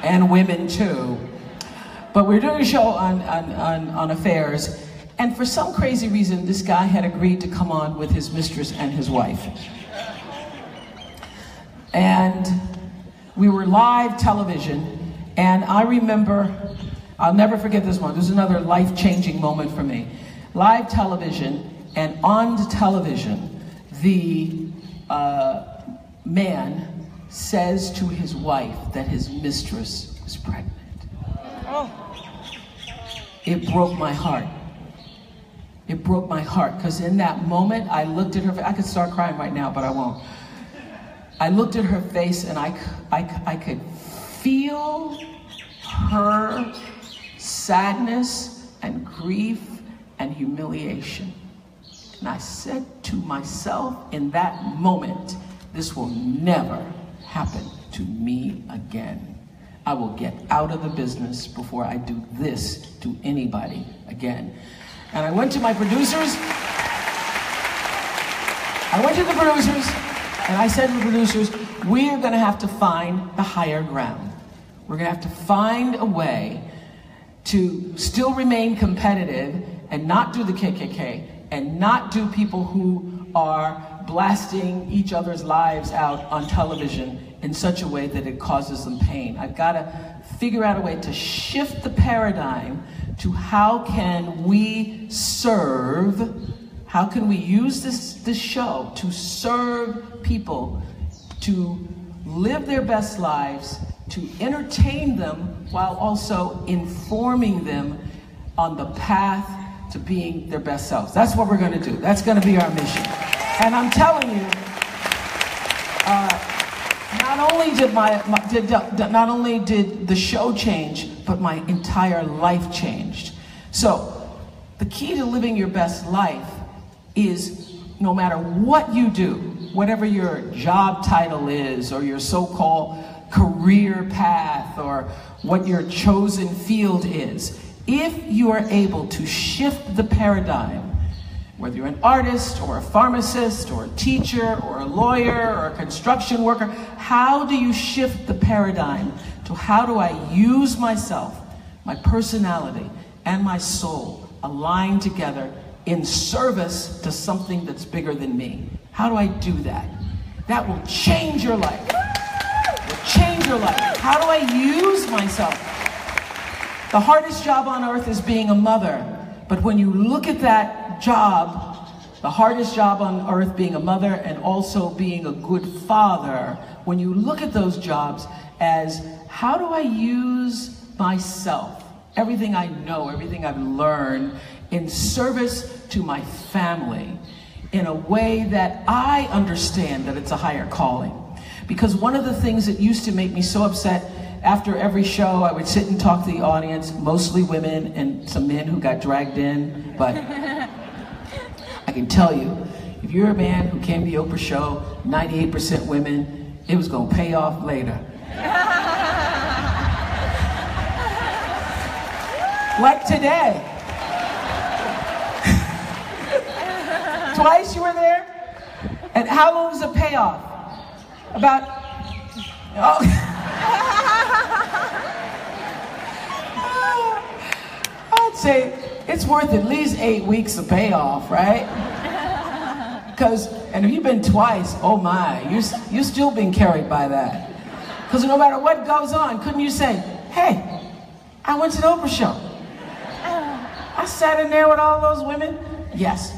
and women too. But we were doing a show on affairs, and for some crazy reason, this guy had agreed to come on with his mistress and his wife. And we were live television, and I remember, I'll never forget this one. This is another life-changing moment for me. Live television, and on the television, the man says to his wife that his mistress was pregnant. Oh. It broke my heart. It broke my heart, because in that moment, I looked at her. I could start crying right now, but I won't. I looked at her face, and I could feel her sadness and grief and humiliation. And I said to myself in that moment, this will never happen to me again. I will get out of the business before I do this to anybody again. And I went to my producers. And I said to the producers, we are gonna have to find the higher ground. We're gonna have to find a way to still remain competitive and not do the KKK and not do people who are blasting each other's lives out on television in such a way that it causes them pain. I've got to figure out a way to shift the paradigm to how can we serve, how can we use this show to serve people, to live their best lives, to entertain them while also informing them on the path to being their best selves. That's what we're going to do. That's going to be our mission. And I'm telling you, not only did the show change, but my entire life changed. So the key to living your best life is, no matter what you do, whatever your job title is, or your so-called career path, or what your chosen field is, if you are able to shift the paradigm, whether you're an artist or a pharmacist or a teacher or a lawyer or a construction worker, how do you shift the paradigm to how do I use myself, my personality, and my soul aligned together in service to something that's bigger than me? How do I do that? That will change your life. It will change your life. How do I use myself? The hardest job on earth is being a mother, but when you look at that job, the hardest job on earth being a mother and also being a good father, when you look at those jobs as, how do I use myself, everything I know, everything I've learned, in service to my family in a way that I understand that it's a higher calling? Because one of the things that used to make me so upset, after every show I would sit and talk to the audience, mostly women and some men who got dragged in, but I can tell you, if you're a man who came to the Oprah show, 98% women, it was gonna pay off later. Like today. Twice you were there? And how long was the payoff? About, I'd say it's worth at least 8 weeks of payoff, right? Because, and if you've been twice, oh my, you're still being carried by that. Because no matter what goes on, couldn't you say, hey, I went to the Oprah show. I sat in there with all those women. Yes.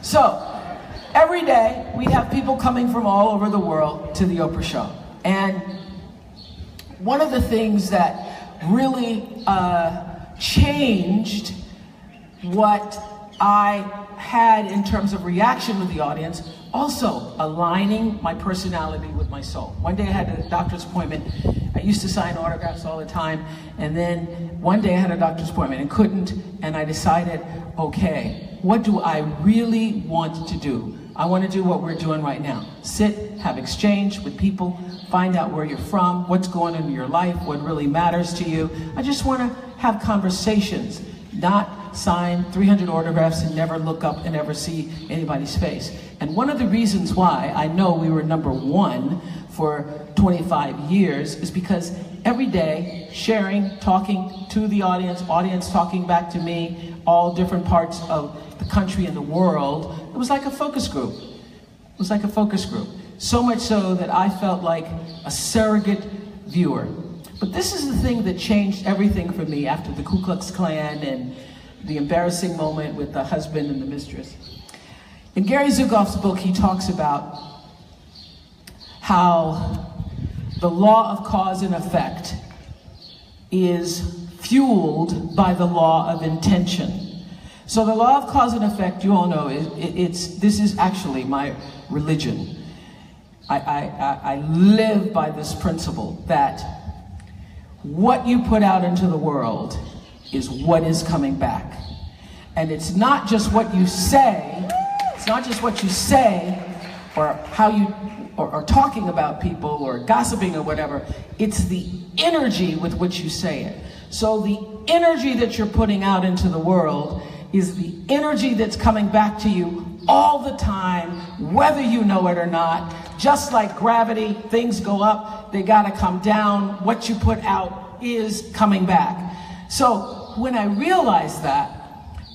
So, every day we have people coming from all over the world to the Oprah show. And one of the things that really changed what I had in terms of reaction with the audience, also aligning my personality with my soul. One day I had a doctor's appointment. I used to sign autographs all the time, and then one day I had a doctor's appointment and couldn't, and I decided, okay, what do I really want to do? I want to do what we're doing right now. Sit, have exchange with people, find out where you're from, what's going on in your life, what really matters to you. I just want to have conversations, not sign 300 autographs and never look up and ever see anybody's face. And one of the reasons why I know we were #1 for 25 years is because every day, sharing, talking to the audience talking back to me, all different parts of the country and the world. It was like a focus group. It was like a focus group. So much so that I felt like a surrogate viewer. But this is the thing that changed everything for me after the Ku Klux Klan and the embarrassing moment with the husband and the mistress. In Gary Zukauf's book, he talks about how the law of cause and effect is fueled by the law of intention. So the law of cause and effect, you all know, this is actually my religion. I live by this principle that what you put out into the world is what is coming back. And it's not just what you say, or how you or talking about people or gossiping or whatever. It's the energy with which you say it. So the energy that you're putting out into the world is the energy that's coming back to you all the time, whether you know it or not. Just like gravity, things go up, they gotta come down. What you put out is coming back. So when I realized that,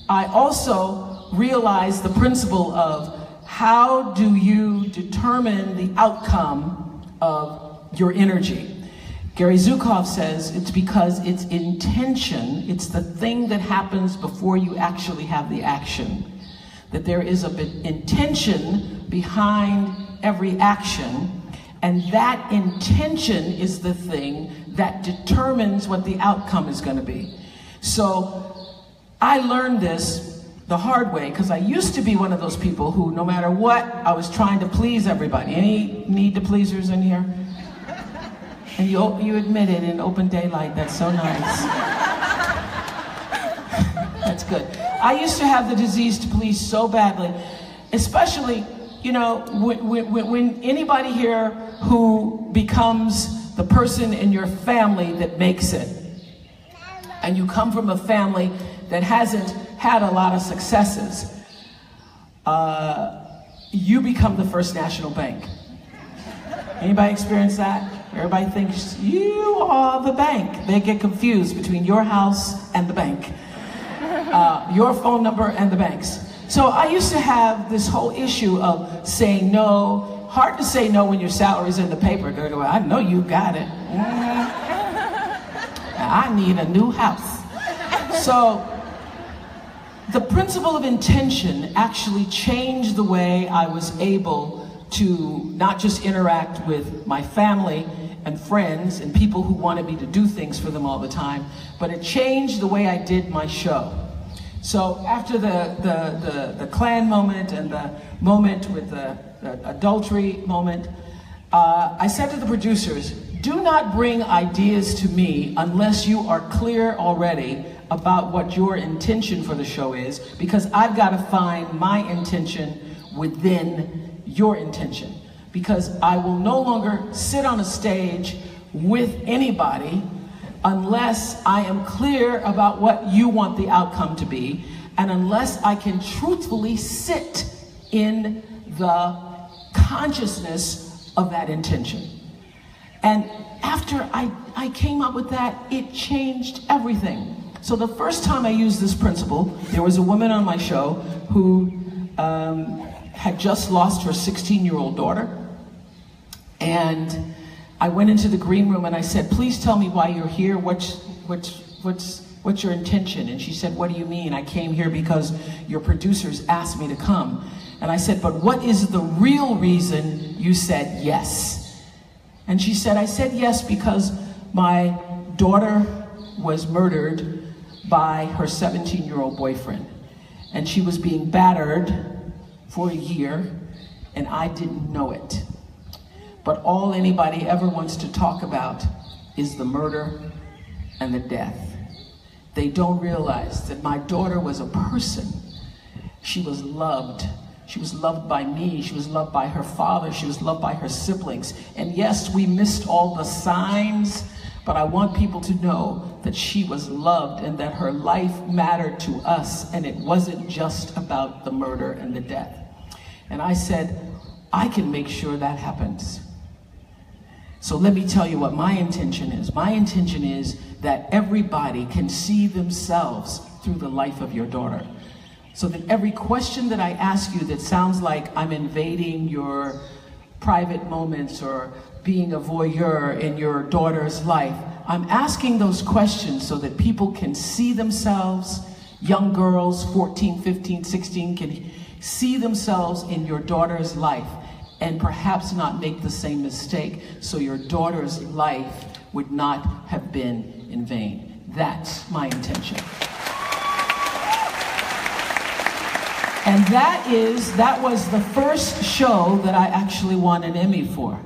I also realized the principle of how do you determine the outcome of your energy. Gary Zukauf says it's because it's intention, it's the thing that happens before you actually have the action. That there is an intention behind every action, and that intention is the thing that determines what the outcome is going to be. So I learned this the hard way, because I used to be one of those people who, no matter what, I was trying to please everybody. Any need to pleasers in here? And you admit it in open daylight. That's so nice. That's good. I used to have the disease to please so badly, especially, you know, when anybody here who becomes the person in your family that makes it, and you come from a family that hasn't had a lot of successes, you become the First National Bank. Anybody experience that? Everybody thinks you are the bank. They get confused between your house and the bank, your phone number and the bank's. So I used to have this whole issue of saying no. Hard to say no when your salary's in the paper. They go, I know you got it. I need a new house. So the principle of intention actually changed the way I was able to not just interact with my family and friends and people who wanted me to do things for them all the time, but it changed the way I did my show. So after the Klan moment and the moment with the adultery moment, I said to the producers, do not bring ideas to me unless you are clear already about what your intention for the show is, because I've got to find my intention within your intention. Because I will no longer sit on a stage with anybody unless I am clear about what you want the outcome to be, and unless I can truthfully sit in the consciousness of that intention. And after I came up with that, it changed everything. So the first time I used this principle, there was a woman on my show who had just lost her 16-year-old daughter. And I went into the green room and I said, please tell me why you're here. What's your intention? And she said, what do you mean? I came here because your producers asked me to come. And I said, but what is the real reason you said yes? And she said, I said yes because my daughter was murdered by her 17-year-old boyfriend. And she was being battered for a year, and I didn't know it. But all anybody ever wants to talk about is the murder and the death. They don't realize that my daughter was a person. She was loved. She was loved by me. She was loved by her father. She was loved by her siblings. And yes, we missed all the signs, but I want people to know that she was loved and that her life mattered to us, and it wasn't just about the murder and the death. And I said, I can make sure that happens. So let me tell you what my intention is. My intention is that everybody can see themselves through the life of your daughter. So that every question that I ask you that sounds like I'm invading your private moments or being a voyeur in your daughter's life, I'm asking those questions so that people can see themselves, young girls, 14, 15, 16, can see themselves in your daughter's life and perhaps not make the same mistake, so your daughter's life would not have been in vain. That's my intention. And that was the first show that I actually won an Emmy for.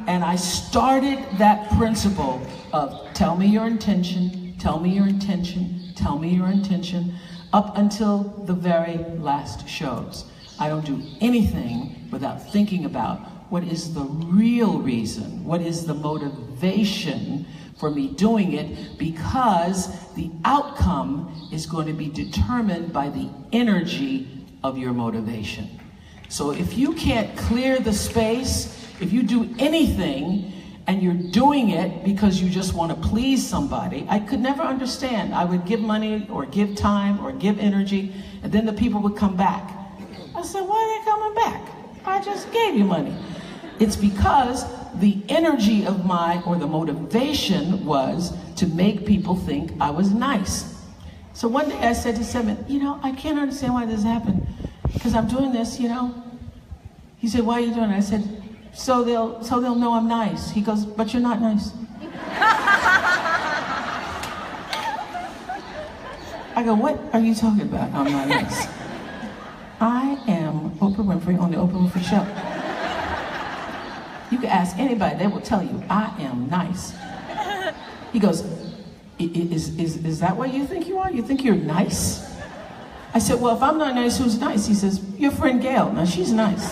And I started that principle of tell me your intention, tell me your intention, tell me your intention, up until the very last shows. I don't do anything without thinking about what is the real reason, what is the motivation for me doing it, because the outcome is going to be determined by the energy of your motivation. So if you can't clear the space, if you do anything and you're doing it because you just want to please somebody, I could never understand. I would give money or give time or give energy, and then the people would come back. I said, why are they coming back? I just gave you money. It's because the energy of the motivation was to make people think I was nice. So one day I said to Simon, I can't understand why this happened, because I'm doing this, He said, why are you doing it? I said, so they'll know I'm nice. He goes, but you're not nice. I go, what are you talking about? I'm not nice. I am Oprah Winfrey on the Oprah Winfrey Show. You can ask anybody, they will tell you, I am nice. He goes, is that what you think you are? You think you're nice? I said, well, if I'm not nice, who's nice? He says, your friend Gail. Now, she's nice.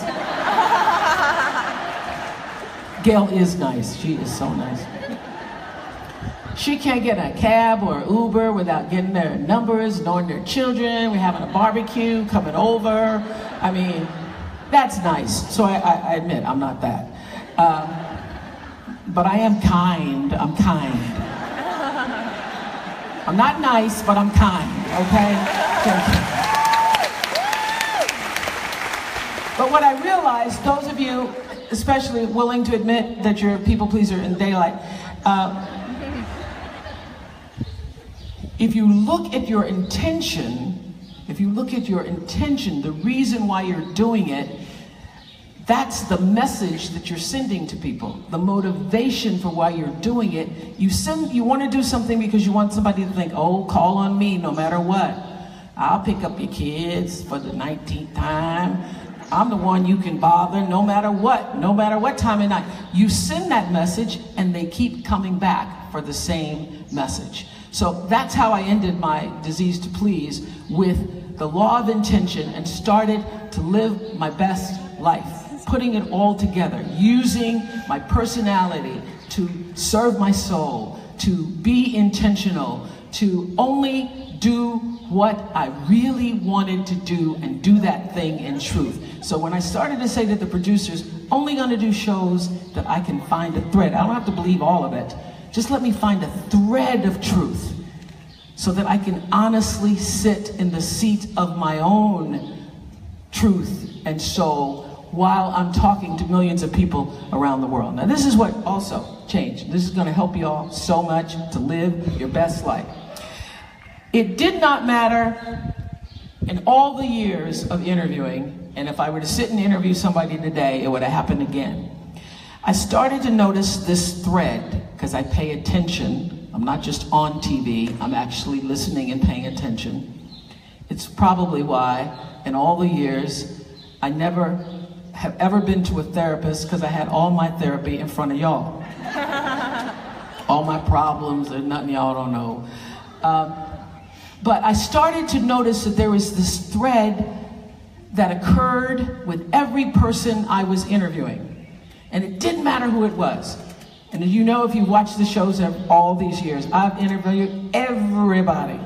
Gail is nice. She is so nice. She can't get a cab or Uber without getting their numbers, knowing their children. We're having a barbecue, coming over. I mean, that's nice. So I admit, I'm not that. But I am kind. I'm kind. I'm not nice, but I'm kind, okay? Thank you. But what I realized, those of you, especially willing to admit that you're a people pleaser in daylight, if you look at your intention, the reason why you're doing it, that's the message that you're sending to people. The motivation for why you're doing it. You want to do something because you want somebody to think, oh, call on me no matter what. I'll pick up your kids for the 19th time. I'm the one you can bother no matter what time of night. You send that message and they keep coming back for the same message. So that's how I ended my disease to please, with the law of intention, and started to live my best life, putting it all together, using my personality to serve my soul, to be intentional, to only do what I really wanted to do and do that thing in truth. So when I started to say to the producers, only gonna do shows that I can find a thread. I don't have to believe all of it. Just let me find a thread of truth so that I can honestly sit in the seat of my own truth and soul while I'm talking to millions of people around the world. Now this is what also changed. This is gonna help you all so much to live your best life. It did not matter in all the years of interviewing, and if I were to sit and interview somebody today, it would have happened again. I started to notice this thread because I pay attention. I'm not just on TV, I'm actually listening and paying attention. It's probably why in all the years I never have ever been to a therapist, because I had all my therapy in front of y'all. All my problems, there's nothing y'all don't know. But I started to notice that there was this thread that occurred with every person I was interviewing. And it didn't matter who it was. And as you know, if you watch the shows all these years, I've interviewed everybody.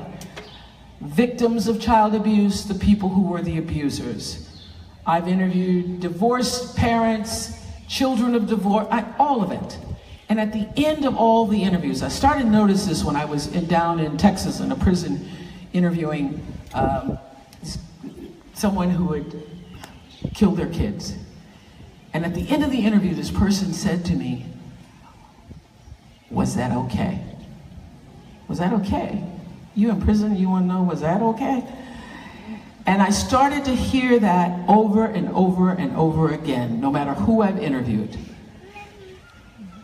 Victims of child abuse, the people who were the abusers. I've interviewed divorced parents, children of divorce, all of it. And at the end of all the interviews, I started to notice this when I was down in Texas in a prison interviewing someone who had killed their kids. And at the end of the interview, this person said to me, "Was that okay? Was that okay? You in prison, you want to know, was that okay?" And I started to hear that over and over and over again, no matter who I've interviewed.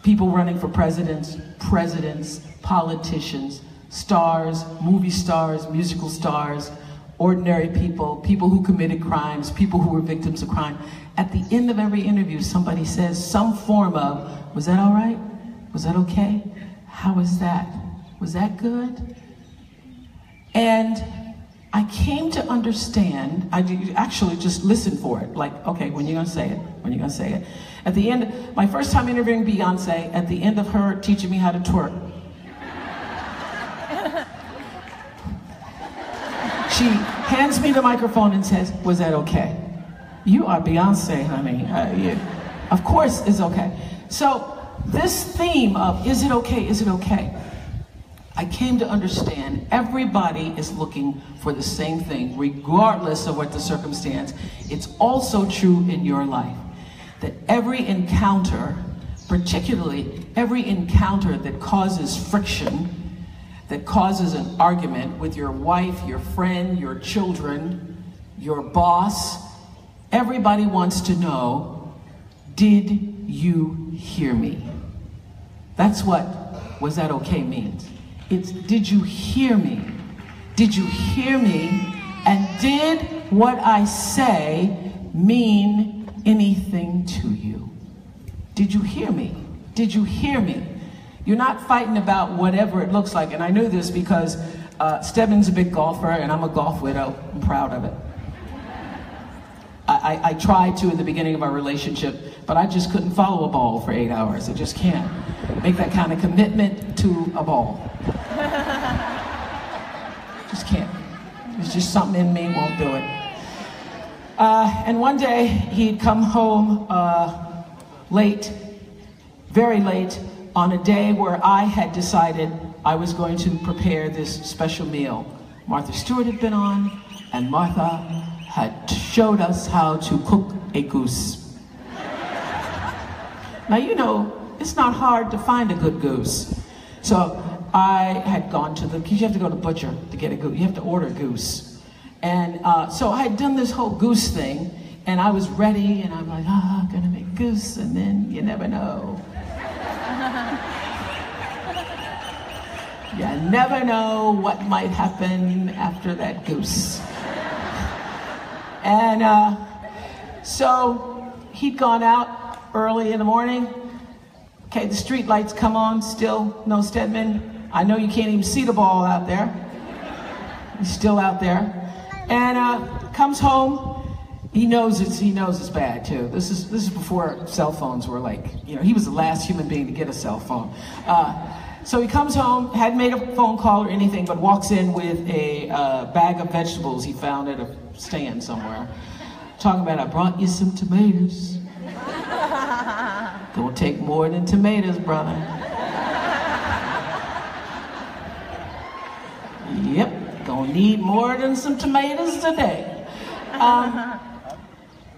People running for presidents, politicians, stars, movie stars, musical stars, ordinary people, people who committed crimes, people who were victims of crime. At the end of every interview, somebody says some form of, "Was that all right? Was that okay? How was that? Was that good?" And I came to understand, I actually just listened for it. Like, okay, when you gonna say it? When you gonna say it? At the end, my first time interviewing Beyonce, at the end of her teaching me how to twerk, she hands me the microphone and says, "Was that okay?" You are Beyonce, honey. Of course it's okay. So this theme of, is it okay, is it okay? I came to understand everybody is looking for the same thing, regardless of what the circumstance. It's also true in your life, that every encounter, particularly every encounter that causes friction, that causes an argument with your wife, your friend, your children, your boss, everybody wants to know, did you hear me? That's what "was that okay" means. It's, did you hear me? Did you hear me? And did what I say mean anything to you? Did you hear me? Did you hear me? You're not fighting about whatever it looks like. And I knew this because Stedman's a big golfer and I'm a golf widow. I'm proud of it. I tried to in the beginning of our relationship, but I just couldn't follow a ball for 8 hours. I just can't make that kind of commitment to a ball. Just can't. There's just something in me won't do it. And one day he'd come home late, very late, on a day where I had decided I was going to prepare this special meal. Martha Stewart had been on, and Martha had showed us how to cook a goose. Now, you know, it's not hard to find a good goose. So I had gone to because you have to go to butcher to get a goose. You have to order goose. And so I had done this whole goose thing, and I was ready, and I'm like, I'm gonna make goose, and then you never know. You never know what might happen after that goose. And so he'd gone out early in the morning. Okay, the street lights come on, still no Stedman. I know you can't even see the ball out there. He's still out there. And comes home. He knows it's bad too. This is before cell phones were like, you know, he was the last human being to get a cell phone. So he comes home, hadn't made a phone call or anything, but walks in with a bag of vegetables he found at a stand somewhere. Talking about, "I brought you some tomatoes." Gonna take more than tomatoes, brother. Yep, gonna need more than some tomatoes today.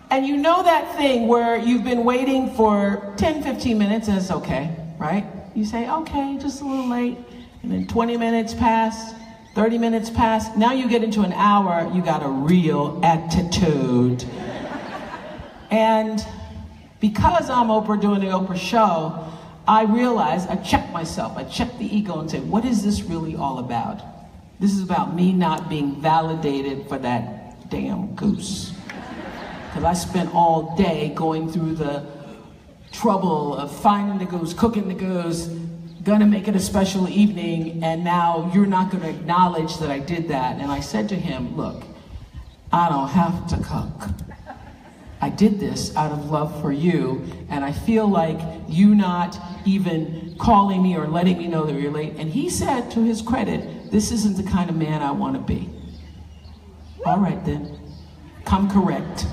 And you know that thing where you've been waiting for 10, 15 minutes, and it's okay, right? You say, okay, just a little late, and then 20 minutes pass, 30 minutes pass. Now you get into an hour, you got a real attitude. And because I'm Oprah doing the Oprah show, I realized, I checked myself, I checked the ego and said, what is this really all about? This is about me not being validated for that damn goose. Because I spent all day going through the trouble of finding the goose, cooking the goose, gonna make it a special evening, and now you're not gonna acknowledge that I did that. And I said to him, look, I don't have to cook. I did this out of love for you, and I feel like you not even calling me or letting me know that you're late. And he said, to his credit, this isn't the kind of man I want to be. All right then, come correct.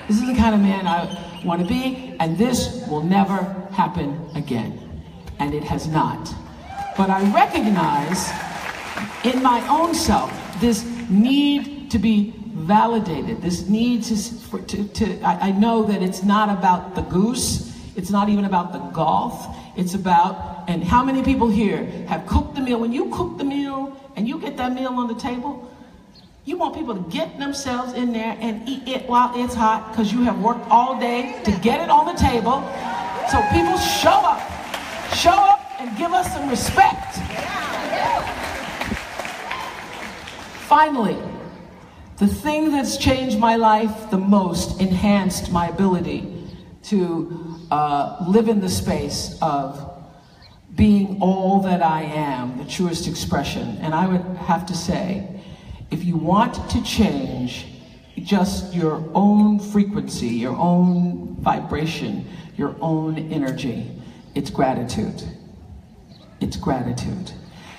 This is the kind of man want to be, and this will never happen again. And it has not. But I recognize in my own self this need to be validated, this need I know that it's not about the goose, it's not even about the golf, it's about, and how many people here have cooked the meal? When you cook the meal and you get that meal on the table, you want people to get themselves in there and eat it while it's hot because you have worked all day to get it on the table. So people show up and give us some respect. Finally, the thing that's changed my life the most, enhanced my ability to live in the space of being all that I am, the truest expression. And I would have to say, if you want to change just your own frequency, your own vibration, your own energy, it's gratitude. It's gratitude.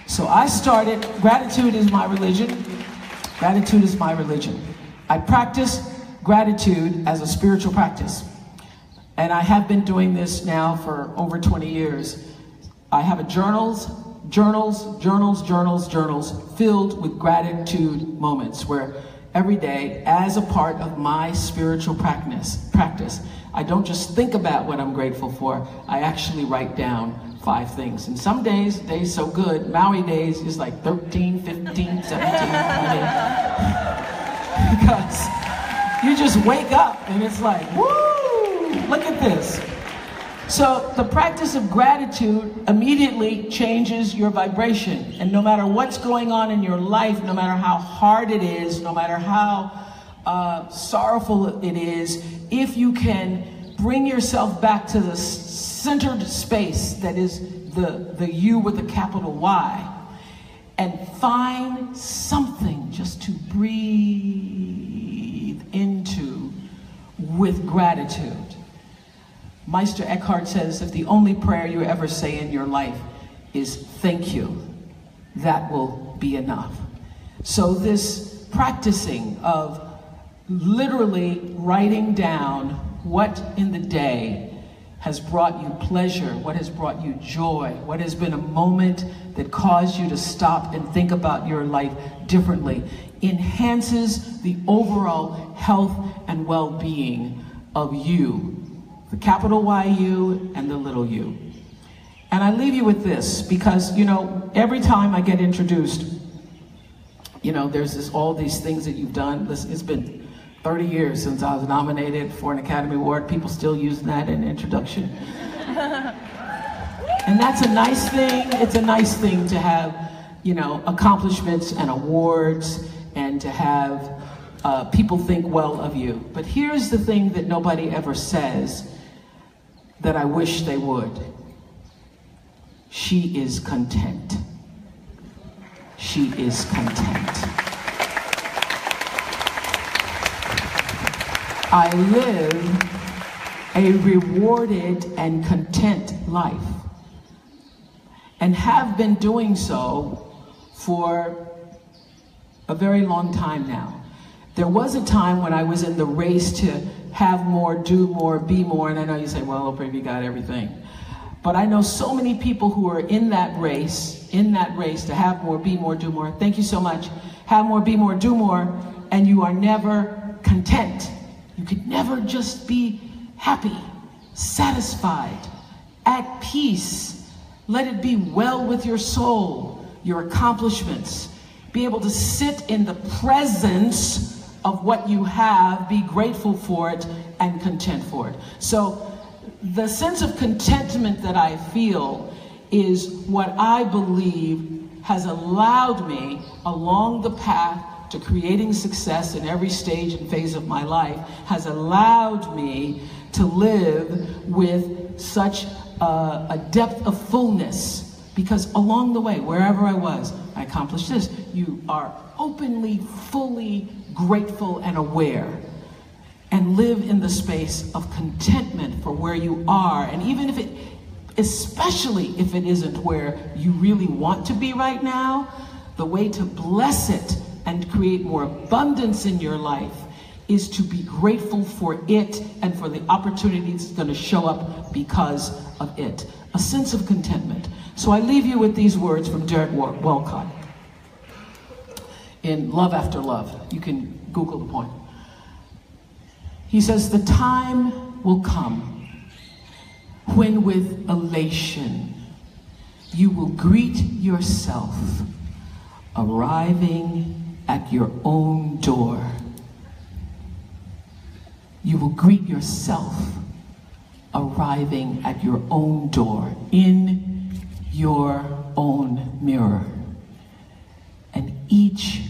So I started, gratitude is my religion. Gratitude is my religion. I practice gratitude as a spiritual practice. And I have been doing this now for over 20 years. I have a journals filled with gratitude moments where every day, as a part of my spiritual practice, I don't just think about what I'm grateful for, I actually write down 5 things. And some days so good, Maui days is like 13, 15, 17, 20. Because you just wake up and it's like, woo, look at this. So the practice of gratitude immediately changes your vibration. And no matter what's going on in your life, no matter how hard it is, no matter how sorrowful it is, if you can bring yourself back to the centered space that is the you with a capital Y, and find something just to breathe into with gratitude. Meister Eckhart says, if the only prayer you ever say in your life is thank you, that will be enough. So this practicing of literally writing down what in the day has brought you pleasure, what has brought you joy, what has been a moment that caused you to stop and think about your life differently, enhances the overall health and well-being of you. The capital Y-U and the little u. And I leave you with this because, you know, every time I get introduced, you know, there's all these things that you've done. Listen, it's been 30 years since I was nominated for an Academy Award. People still use that in introduction. And that's a nice thing. It's a nice thing to have, you know, accomplishments and awards and to have people think well of you. But here's the thing that nobody ever says that I wish they would. She is content. She is content. I live a rewarded and content life and have been doing so for a very long time now. There was a time when I was in the race to have more, do more, be more, and I know you say, well, Oprah, you got everything. But I know so many people who are in that race to have more, be more, do more. Thank you so much. Have more, be more, do more, and you are never content. You could never just be happy, satisfied, at peace. Let it be well with your soul, your accomplishments. Be able to sit in the presence of what you have, be grateful for it, and content for it. So the sense of contentment that I feel is what I believe has allowed me along the path to creating success in every stage and phase of my life, has allowed me to live with such a depth of fullness, because along the way, wherever I was, I accomplished this. You are openly, fully grateful and aware, and live in the space of contentment for where you are. And even if it, especially if it isn't where you really want to be right now, the way to bless it and create more abundance in your life is to be grateful for it and for the opportunities that's going to show up because of it. A sense of contentment. So I leave you with these words from Derek Walcott in Love After Love. You can Google the poem. He says, the time will come when with elation you will greet yourself arriving at your own door. You will greet yourself arriving at your own door in your own mirror. And each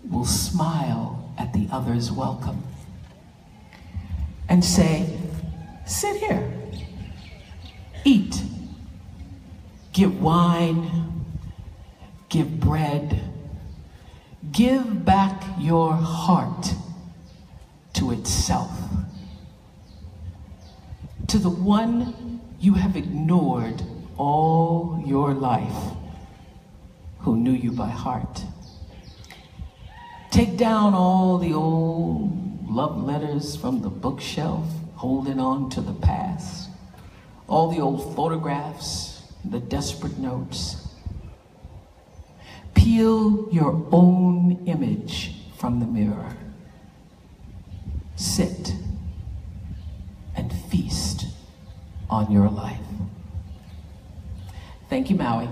will smile at the other's welcome and say, sit here, eat, give wine, give bread, give back your heart to itself, to the one you have ignored all your life, who knew you by heart. Take down all the old love letters from the bookshelf, holding on to the past, all the old photographs, the desperate notes. Peel your own image from the mirror. Sit and feast on your life. Thank you, Maui.